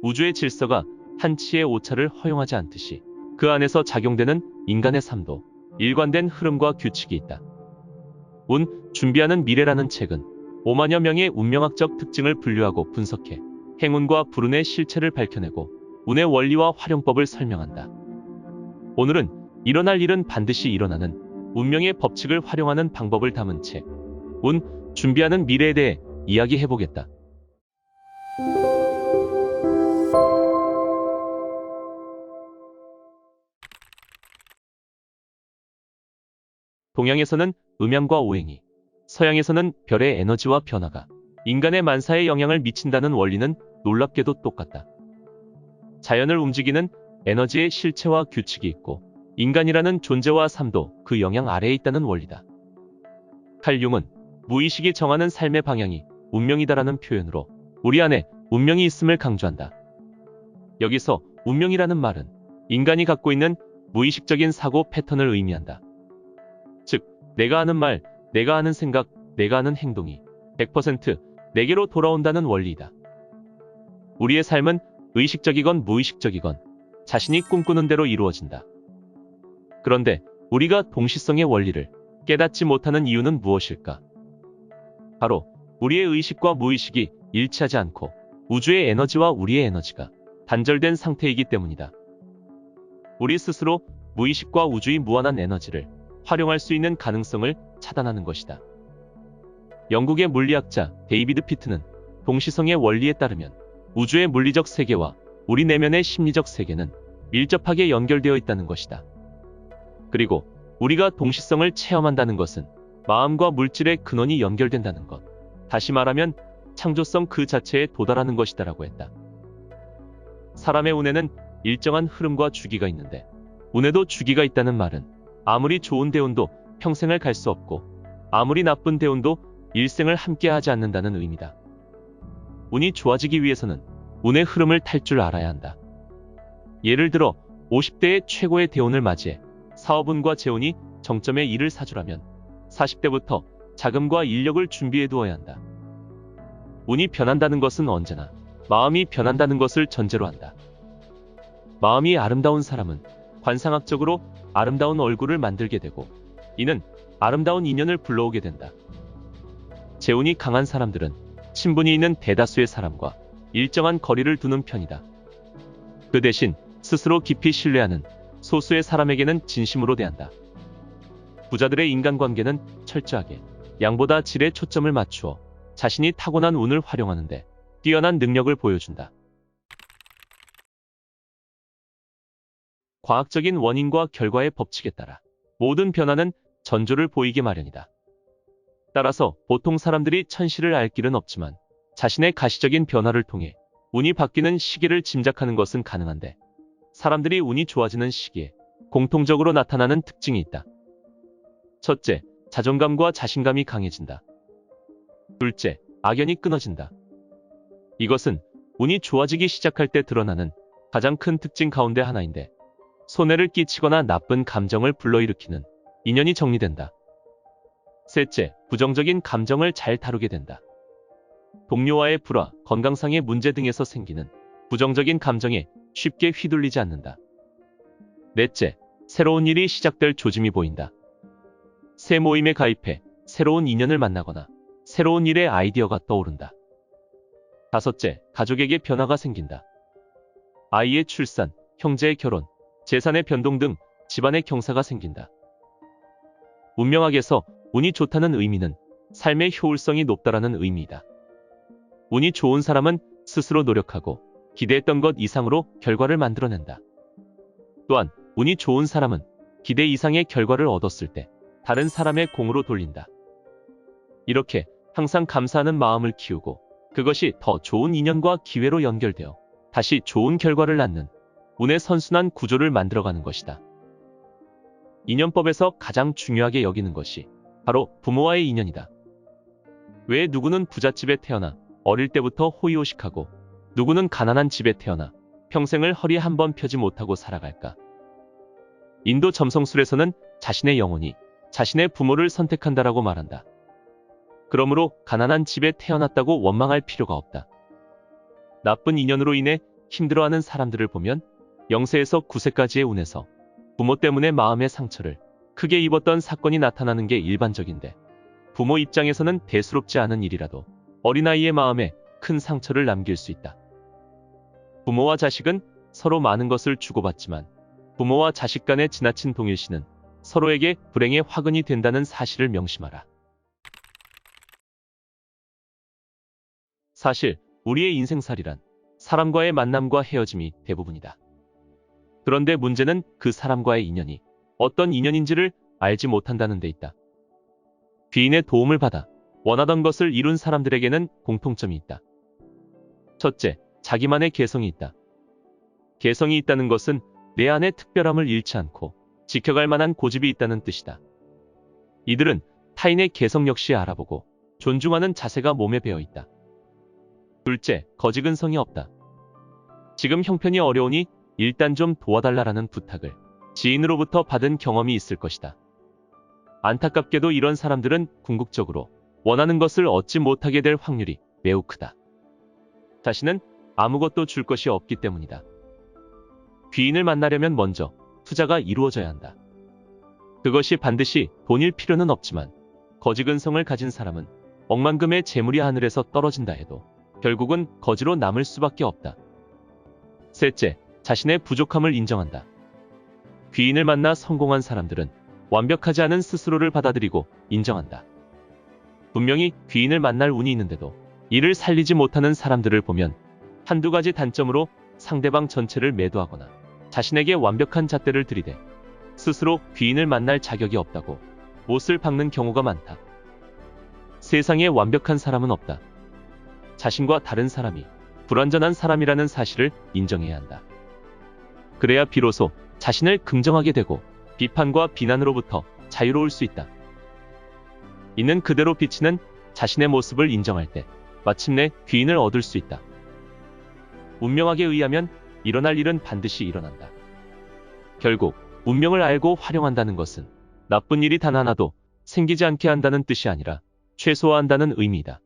우주의 질서가 한치의 오차를 허용하지 않듯이 그 안에서 작용되는 인간의 삶도 일관된 흐름과 규칙이 있다. 운, 준비하는 미래라는 책은 5만여 명의 운명학적 특징을 분류하고 분석해 행운과 불운의 실체를 밝혀내고 운의 원리와 활용법을 설명한다. 오늘은 일어날 일은 반드시 일어나는 운명의 법칙을 활용하는 방법을 담은 책, 운, 준비하는 미래에 대해 이야기해보겠다. 동양에서는 음양과 오행이, 서양에서는 별의 에너지와 변화가 인간의 만사에 영향을 미친다는 원리는 놀랍게도 똑같다. 자연을 움직이는 에너지의 실체와 규칙이 있고 인간이라는 존재와 삶도 그 영향 아래에 있다는 원리다. 칼 융은 무의식이 정하는 삶의 방향이 운명이다라는 표현으로 우리 안에 운명이 있음을 강조한다. 여기서 운명이라는 말은 인간이 갖고 있는 무의식적인 사고 패턴을 의미한다. 즉, 내가 하는 말, 내가 하는 생각, 내가 하는 행동이 100% 내게로 돌아온다는 원리이다. 우리의 삶은 의식적이건 무의식적이건 자신이 꿈꾸는 대로 이루어진다. 그런데 우리가 동시성의 원리를 깨닫지 못하는 이유는 무엇일까? 바로 우리의 의식과 무의식이 일치하지 않고 우주의 에너지와 우리의 에너지가 단절된 상태이기 때문이다. 우리 스스로 무의식과 우주의 무한한 에너지를 활용할 수 있는 가능성을 차단하는 것이다. 영국의 물리학자 데이비드 피트는 동시성의 원리에 따르면 우주의 물리적 세계와 우리 내면의 심리적 세계는 밀접하게 연결되어 있다는 것이다. 그리고 우리가 동시성을 체험한다는 것은 마음과 물질의 근원이 연결된다는 것, 다시 말하면 창조성 그 자체에 도달하는 것이다라고 했다. 사람의 운에는 일정한 흐름과 주기가 있는데 운에도 주기가 있다는 말은 아무리 좋은 대운도 평생을 갈 수 없고 아무리 나쁜 대운도 일생을 함께하지 않는다는 의미다. 운이 좋아지기 위해서는 운의 흐름을 탈 줄 알아야 한다. 예를 들어 50대의 최고의 대운을 맞이해 사업운과 재운이 정점에 이를 사주라면 40대부터 자금과 인력을 준비해 두어야 한다. 운이 변한다는 것은 언제나 마음이 변한다는 것을 전제로 한다. 마음이 아름다운 사람은 관상학적으로 아름다운 얼굴을 만들게 되고 이는 아름다운 인연을 불러오게 된다. 재운이 강한 사람들은 친분이 있는 대다수의 사람과 일정한 거리를 두는 편이다. 그 대신 스스로 깊이 신뢰하는 소수의 사람에게는 진심으로 대한다. 부자들의 인간관계는 철저하게 양보다 질에 초점을 맞추어 자신이 타고난 운을 활용하는데 뛰어난 능력을 보여준다. 과학적인 원인과 결과의 법칙에 따라 모든 변화는 전조를 보이게 마련이다. 따라서 보통 사람들이 천시를 알 길은 없지만 자신의 가시적인 변화를 통해 운이 바뀌는 시기를 짐작하는 것은 가능한데 사람들이 운이 좋아지는 시기에 공통적으로 나타나는 특징이 있다. 첫째, 자존감과 자신감이 강해진다. 둘째, 악연이 끊어진다. 이것은 운이 좋아지기 시작할 때 드러나는 가장 큰 특징 가운데 하나인데 손해를 끼치거나 나쁜 감정을 불러일으키는 인연이 정리된다. 셋째, 부정적인 감정을 잘 다루게 된다. 동료와의 불화, 건강상의 문제 등에서 생기는 부정적인 감정에 쉽게 휘둘리지 않는다. 넷째, 새로운 일이 시작될 조짐이 보인다. 새 모임에 가입해 새로운 인연을 만나거나 새로운 일의 아이디어가 떠오른다. 다섯째, 가족에게 변화가 생긴다. 아이의 출산, 형제의 결혼, 재산의 변동 등 집안의 경사가 생긴다. 운명학에서 운이 좋다는 의미는 삶의 효율성이 높다라는 의미이다. 운이 좋은 사람은 스스로 노력하고 기대했던 것 이상으로 결과를 만들어낸다. 또한 운이 좋은 사람은 기대 이상의 결과를 얻었을 때 다른 사람의 공으로 돌린다. 이렇게 항상 감사하는 마음을 키우고 그것이 더 좋은 인연과 기회로 연결되어 다시 좋은 결과를 낳는 운의 선순환 구조를 만들어가는 것이다. 인연법에서 가장 중요하게 여기는 것이 바로 부모와의 인연이다. 왜 누구는 부잣집에 태어나 어릴 때부터 호의호식하고 누구는 가난한 집에 태어나 평생을 허리 한 번 펴지 못하고 살아갈까? 인도 점성술에서는 자신의 영혼이 자신의 부모를 선택한다라고 말한다. 그러므로 가난한 집에 태어났다고 원망할 필요가 없다. 나쁜 인연으로 인해 힘들어하는 사람들을 보면 0세에서 9세까지의 운에서 부모 때문에 마음의 상처를 크게 입었던 사건이 나타나는 게 일반적인데, 부모 입장에서는 대수롭지 않은 일이라도 어린아이의 마음에 큰 상처를 남길 수 있다. 부모와 자식은 서로 많은 것을 주고받지만 부모와 자식 간의 지나친 동일시는 서로에게 불행의 화근이 된다는 사실을 명심하라. 사실 우리의 인생살이란 사람과의 만남과 헤어짐이 대부분이다. 그런데 문제는 그 사람과의 인연이 어떤 인연인지를 알지 못한다는 데 있다. 귀인의 도움을 받아 원하던 것을 이룬 사람들에게는 공통점이 있다. 첫째, 자기만의 개성이 있다. 개성이 있다는 것은 내 안에 특별함을 잃지 않고 지켜갈 만한 고집이 있다는 뜻이다. 이들은 타인의 개성 역시 알아보고 존중하는 자세가 몸에 배어 있다. 둘째, 거지근성이 없다. 지금 형편이 어려우니 일단 좀 도와달라라는 부탁을 지인으로부터 받은 경험이 있을 것이다. 안타깝게도 이런 사람들은 궁극적으로 원하는 것을 얻지 못하게 될 확률이 매우 크다. 자신은 아무것도 줄 것이 없기 때문이다. 귀인을 만나려면 먼저 투자가 이루어져야 한다. 그것이 반드시 돈일 필요는 없지만 거지근성을 가진 사람은 억만금의 재물이 하늘에서 떨어진다 해도 결국은 거지로 남을 수밖에 없다. 셋째, 자신의 부족함을 인정한다. 귀인을 만나 성공한 사람들은 완벽하지 않은 스스로를 받아들이고 인정한다. 분명히 귀인을 만날 운이 있는데도 이를 살리지 못하는 사람들을 보면 한두 가지 단점으로 상대방 전체를 매도하거나 자신에게 완벽한 잣대를 들이대 스스로 귀인을 만날 자격이 없다고 못을 박는 경우가 많다. 세상에 완벽한 사람은 없다. 자신과 다른 사람이 불완전한 사람이라는 사실을 인정해야 한다. 그래야 비로소 자신을 긍정하게 되고 비판과 비난으로부터 자유로울 수 있다. 있는 그대로 비치는 자신의 모습을 인정할 때 마침내 귀인을 얻을 수 있다. 운명학에 의하면 일어날 일은 반드시 일어난다. 결국 운명을 알고 활용한다는 것은 나쁜 일이 단 하나도 생기지 않게 한다는 뜻이 아니라 최소화한다는 의미이다.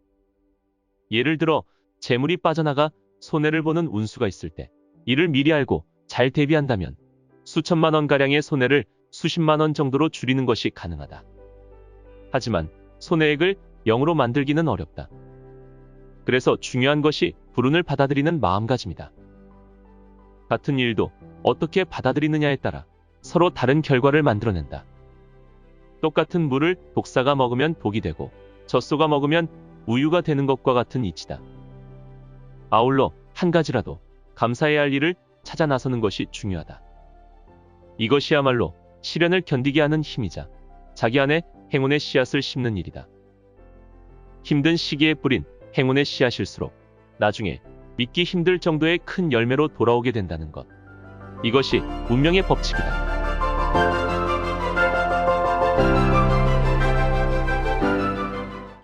예를 들어 재물이 빠져나가 손해를 보는 운수가 있을 때 이를 미리 알고 잘 대비한다면 수천만 원가량의 손해를 수십만 원 정도로 줄이는 것이 가능하다. 하지만 손해액을 0으로 만들기는 어렵다. 그래서 중요한 것이 불운을 받아들이는 마음가짐이다. 같은 일도 어떻게 받아들이느냐에 따라 서로 다른 결과를 만들어낸다. 똑같은 물을 독사가 먹으면 독이 되고 젖소가 먹으면 우유가 되는 것과 같은 이치다. 아울러 한 가지라도 감사해야 할 일을 찾아 나서는 것이 중요하다. 이것이야말로 시련을 견디게 하는 힘이자 자기 안에 행운의 씨앗을 심는 일이다. 힘든 시기에 뿌린 행운의 씨앗일수록 나중에 믿기 힘들 정도의 큰 열매로 돌아오게 된다는 것. 이것이 운명의 법칙이다.